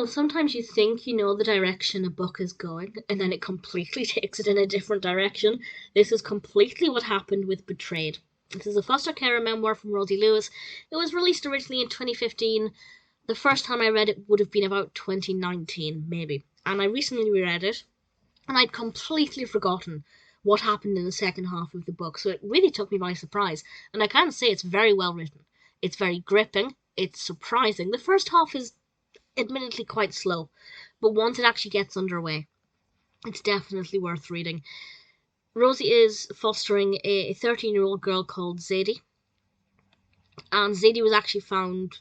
Sometimes you think you know the direction a book is going, and then it completely takes it in a different direction. This is completely what happened with Betrayed. This is a foster carer memoir from Rosie Lewis. It was released originally in 2015. The first time I read it would have been about 2019, maybe. And I recently reread it, and I'd completely forgotten what happened in the second half of the book, so it really took me by surprise. And I can say it's very well written. It's very gripping. It's surprising. The first half is admittedly quite slow, but once it actually gets underway, it's definitely worth reading. Rosie is fostering a 13-year-old girl called Zadie, and Zadie was actually found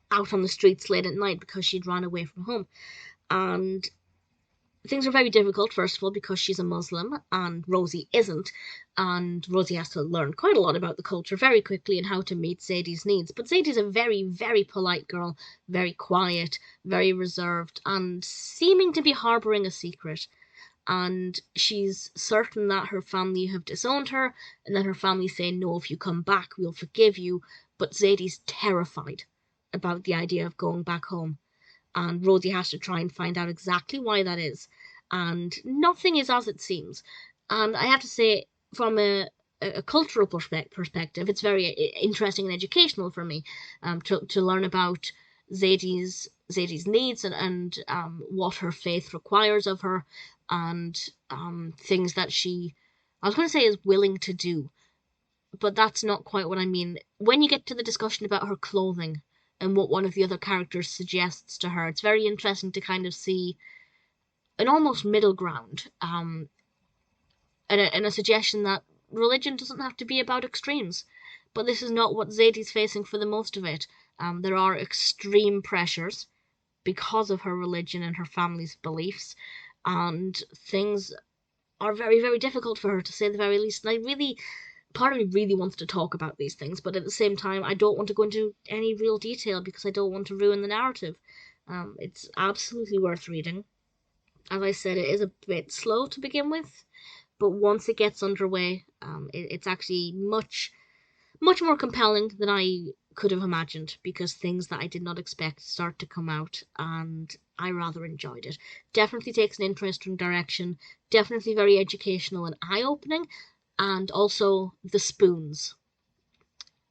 out on the streets late at night because she'd run away from home. And things are very difficult, first of all, because she's a Muslim and Rosie isn't. And Rosie has to learn quite a lot about the culture very quickly and how to meet Zadie's needs. But Zadie's a very, very polite girl, very quiet, very reserved, and seeming to be harbouring a secret. And she's certain that her family have disowned her, and that her family say, no, if you come back, we'll forgive you. But Zadie's terrified about the idea of going back home. And Rosie has to try and find out exactly why that is. And nothing is as it seems. And I have to say, from a cultural perspective, it's very interesting and educational for me to learn about Zadie's needs and what her faith requires of her, and things that I was going to say is willing to do, but that's not quite what I mean. When you get to the discussion about her clothing and what one of the other characters suggests to her, it's very interesting to kind of see an almost middle ground, and a suggestion that religion doesn't have to be about extremes. But this is not what Zadie's facing for the most of it. There are extreme pressures because of her religion and her family's beliefs, and things are very, very difficult for her, to say the very least. And part of me really wants to talk about these things, but at the same time, I don't want to go into any real detail because I don't want to ruin the narrative. It's absolutely worth reading. As I said, it is a bit slow to begin with, but once it gets underway, it's actually much, much more compelling than I could have imagined, because things that I did not expect start to come out, and I rather enjoyed it. Definitely takes an interesting direction, definitely very educational and eye-opening, and also the spoons.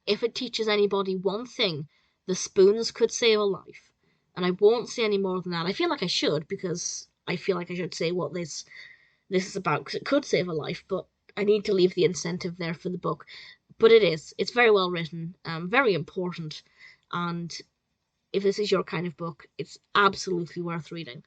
If it teaches anybody one thing, the spoons could save a life. And I won't say any more than that. I feel like I should, because I feel like I should say what this is about, because it could save a life, but I need to leave the incentive there for the book. But it is. It's very well written, very important, and if this is your kind of book, it's absolutely worth reading.